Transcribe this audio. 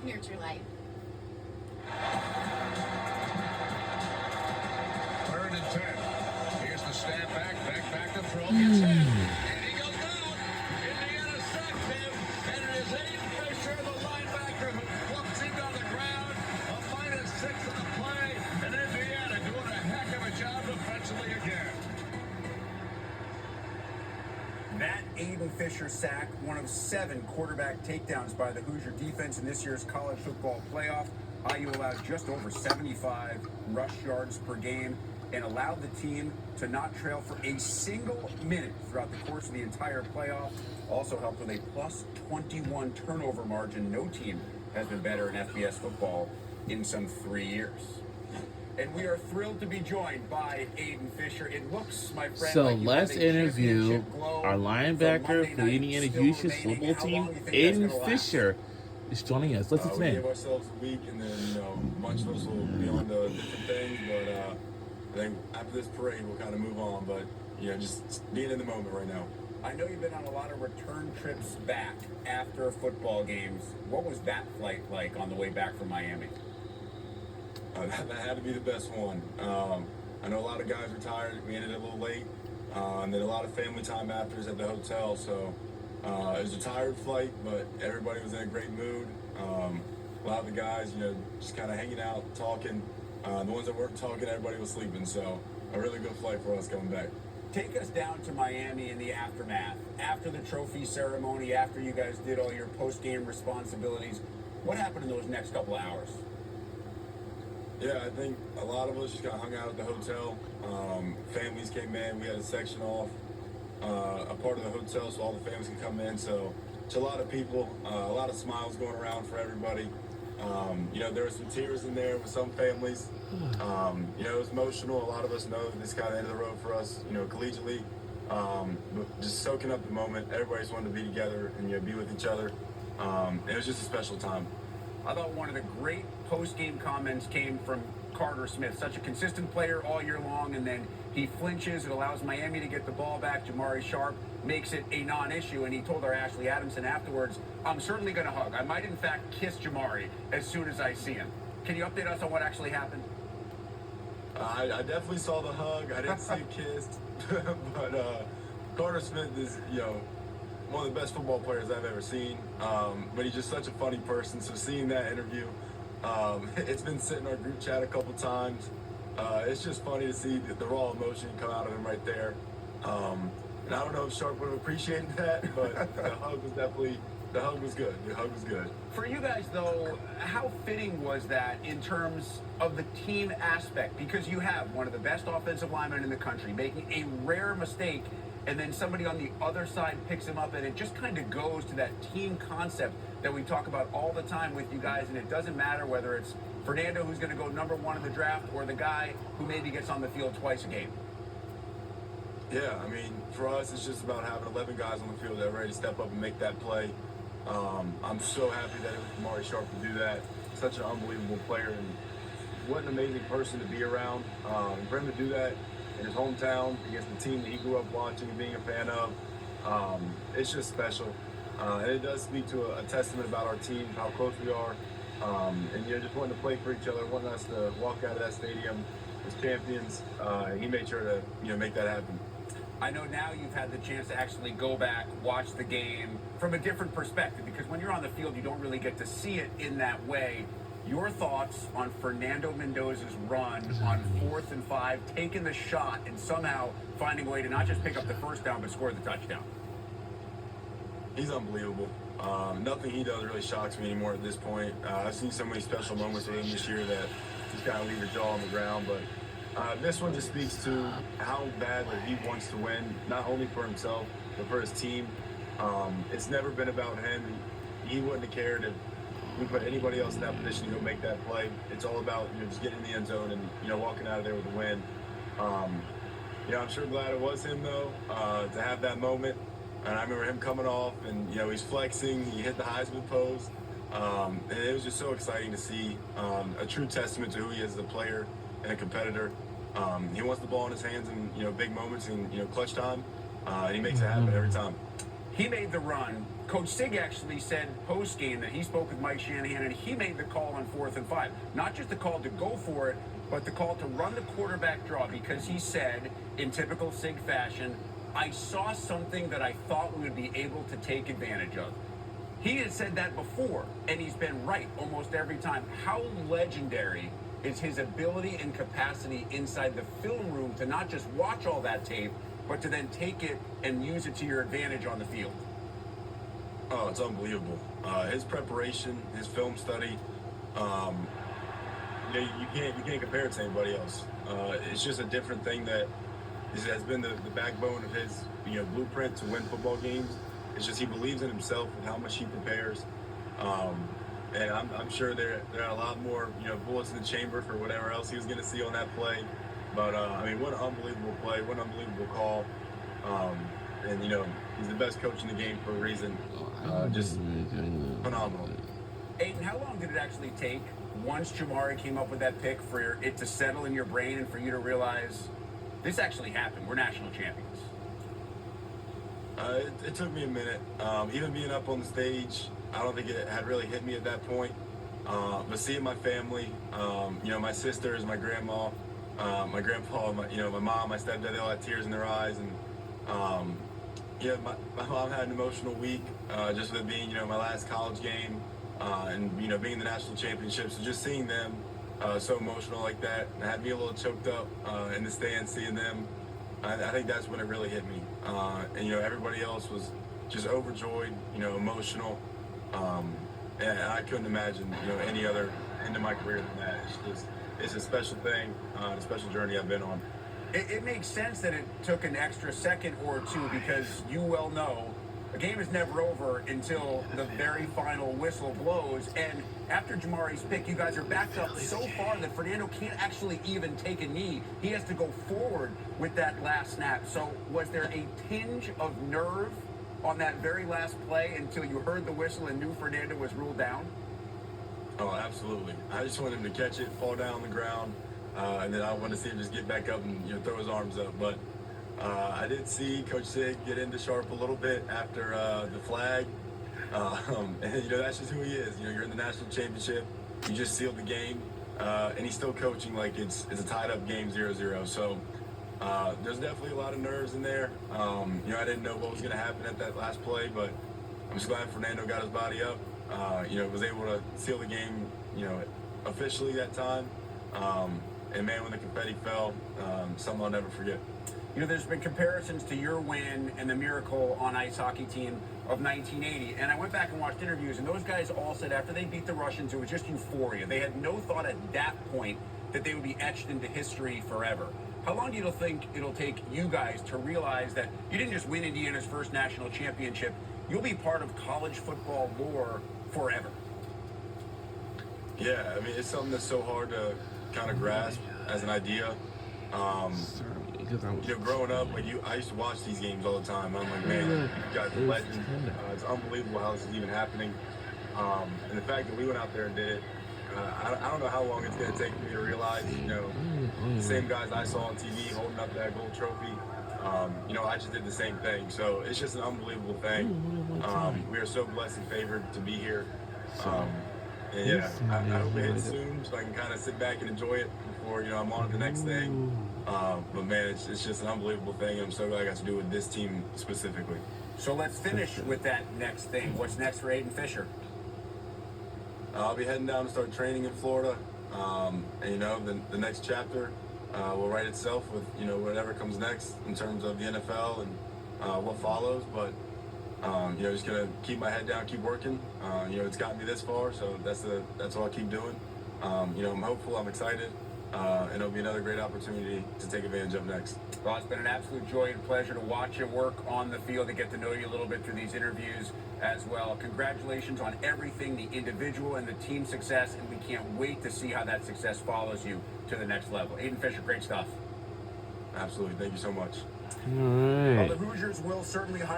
Nurture life. 3rd and 10. Here's the snap back to throw. Gets hit. And he goes down. Indiana sacks him. And it is Aiden Fisher, the linebacker, who flips him on the ground. A -6 on the play. And Indiana doing a heck of a job defensively again. That Aiden Fisher sack, one of 7 quarterback takedowns by the Hoosier defense in this year's college football playoff. IU allowed just over 75 rush yards per game and allowed the team to not trail for a single minute throughout the course of the entire playoff. Also helped with a +21 turnover margin. No team has been better in FBS football in some 3 years. And we are thrilled to be joined by Aiden Fisher. It looks, my friend, So like let's interview our linebacker for the Indiana Hoosiers football team, Aiden Fisher, is joining us. Let's We explain. give ourselves a week, and then a bunch of us will be on to different things. But I think after this parade, we'll kind of move on. But just being in the moment right now. I know you've been on a lot of return trips back after football games. What was that flight like on the way back from Miami? That had to be the best one. I know a lot of guys were tired. We ended a little late, and then a lot of family time after at the hotel. So it was a tired flight, but everybody was in a great mood. A lot of the guys, just kind of hanging out, talking. The ones that weren't talking, everybody was sleeping. So a really good flight for us coming back. Take us down to Miami in the aftermath. After the trophy ceremony, after you guys did all your post-game responsibilities, what happened in those next couple of hours? Yeah, I think a lot of us just got hung out at the hotel. Families came in. We had a section off a part of the hotel so all the families could come in. So it's a lot of people, a lot of smiles going around for everybody. There were some tears in there with some families. It was emotional. A lot of us know that this kind of end of the road for us, collegiately. But just soaking up the moment. Everybody just wanted to be together and be with each other. It was just a special time. I thought one of the great post-game comments came from Carter Smith, such a consistent player all year long, and then he flinches. It allows Miami to get the ball back. Jamari Sharp makes it a non-issue, and he told our Ashley Adamson afterwards, I'm certainly going to hug. I might, in fact, kiss Jamari as soon as I see him. Can you update us on what actually happened? I definitely saw the hug. I didn't see a kiss. But Carter Smith is, one of the best football players I've ever seen. But he's just such a funny person. So seeing that interview, it's been sitting in our group chat a couple times. It's just funny to see the raw emotion come out of him right there. And I don't know if Sharp would have appreciated that, but the hug was good. The hug was good. For you guys, though, how fitting was that in terms of the team aspect? Because you have one of the best offensive linemen in the country making a rare mistake, and then somebody on the other side picks him up, and it just kind of goes to that team concept that we talk about all the time with you guys, and it doesn't matter whether it's Fernando, who's going to go #1 in the draft, or the guy who maybe gets on the field twice a game. Yeah, I mean, for us, it's just about having 11 guys on the field that are ready to step up and make that play. I'm so happy that it was Jamari Sharp to do that. Such an unbelievable player, and what an amazing person to be around. For him to do that in his hometown against the team that he grew up watching and being a fan of, it's just special. And it does speak to a testament about our team, how close we are, and just wanting to play for each other, wanting us to walk out of that stadium as champions. He made sure to make that happen. I know now you've had the chance to actually go back, watch the game from a different perspective, because when you're on the field, you don't really get to see it in that way. Your thoughts on Fernando Mendoza's run on 4th and 5, taking the shot and somehow finding a way to not just pick up the first down, but score the touchdown? He's unbelievable. Nothing he does really shocks me anymore at this point. I've seen so many special moments with him this year that just kind of leave your jaw on the ground, but this one just speaks to how bad that he wants to win, not only for himself, but for his team. It's never been about him. He wouldn't have cared if we put anybody else in that position to go make that play. It's all about just getting in the end zone and walking out of there with a win. I'm sure glad it was him though to have that moment. And I remember him coming off and he's flexing. He hit the Heisman pose. And it was just so exciting to see a true testament to who he is as a player and a competitor. He wants the ball in his hands in big moments and clutch time, and he makes it happen every time. He made the run. Coach Sig actually said post-game that he spoke with Mike Shanahan, and he made the call on 4th and 5. Not just the call to go for it, but the call to run the quarterback draw, because he said, in typical Sig fashion, I saw something that I thought we would be able to take advantage of. He had said that before, and he's been right almost every time. How legendary is his ability and capacity inside the film room to not just watch all that tape, but to then take it and use it to your advantage on the field? Oh, it's unbelievable. His preparation, his film study, you can't compare it to anybody else. It's just a different thing that has been the backbone of his blueprint to win football games. It's just he believes in himself and how much he prepares. And I'm sure there are a lot more bullets in the chamber for whatever else he was going to see on that play. But I mean, what an unbelievable play, what an unbelievable call. And he's the best coach in the game for a reason. Just phenomenal. Aiden, how long did it actually take once Jamari came up with that pick for it to settle in your brain and for you to realize this actually happened? We're national champions. It took me a minute. Even being up on the stage, I don't think it had really hit me at that point. But seeing my family, my sisters, my grandma, my grandpa, my mom, my stepdad, they all had tears in their eyes. And my mom had an emotional week just with it being my last college game and being in the national championships. So just seeing them so emotional like that had me a little choked up in the stands, seeing them. I think that's when it really hit me. And everybody else was just overjoyed, emotional. And I couldn't imagine any other end of my career than that. It's a special thing, a special journey I've been on. It makes sense that it took an extra second or two, because you well know a game is never over until the very final whistle blows. And after Jamari's pick, you guys are backed up so far that Fernando can't actually even take a knee. He has to go forward with that last snap. So was there a tinge of nerve on that very last play until you heard the whistle and knew Fernando was ruled down? Oh, absolutely. I just wanted him to catch it, fall down on the ground, and then I wanted to see him just get back up and throw his arms up. But I did see Coach Sig get into Sharp a little bit after the flag. And that's just who he is. You're in the national championship. You just sealed the game, and he's still coaching like it's a tied-up game 0-0. So there's definitely a lot of nerves in there. I didn't know what was going to happen at that last play, but I'm just glad Fernando got his body up. Was able to seal the game, officially that time. And man, when the confetti fell, something I'll never forget. There's been comparisons to your win and the Miracle on Ice hockey team of 1980. And I went back and watched interviews, and those guys all said after they beat the Russians, it was just euphoria. They had no thought at that point that they would be etched into history forever. How long do you think it'll take you guys to realize that you didn't just win Indiana's first national championship, you'll be part of college football lore forever? Yeah, I mean, it's something that's so hard to kind of grasp as an idea. Growing up, I used to watch these games all the time. I'm like, man, you guys are legends. It's unbelievable how this is even happening. And the fact that we went out there and did it, I don't know how long it's going to take for me to realize, the same guys I saw on TV holding up that gold trophy, I just did the same thing. So it's just an unbelievable thing. We are so blessed and favored to be here. And yeah, I hope it hits soon so I can kind of sit back and enjoy it before, I'm on to the next thing. But man, it's just an unbelievable thing. I'm so glad I got to do it with this team specifically. So let's finish with that next thing. What's next for Aiden Fisher? I'll be heading down to start training in Florida. And the next chapter will write itself with, whatever comes next in terms of the NFL and what follows. But, just going to keep my head down, keep working. It's gotten me this far, so that's what I'll keep doing. I'm hopeful, I'm excited. And it'll be another great opportunity to take advantage of next. Well, it's been an absolute joy and pleasure to watch you work on the field, to get to know you a little bit through these interviews as well. Congratulations on everything, the individual and the team success, and we can't wait to see how that success follows you to the next level. Aiden Fisher, great stuff. Absolutely. Thank you so much. All right. Well, the Hoosiers will certainly highlight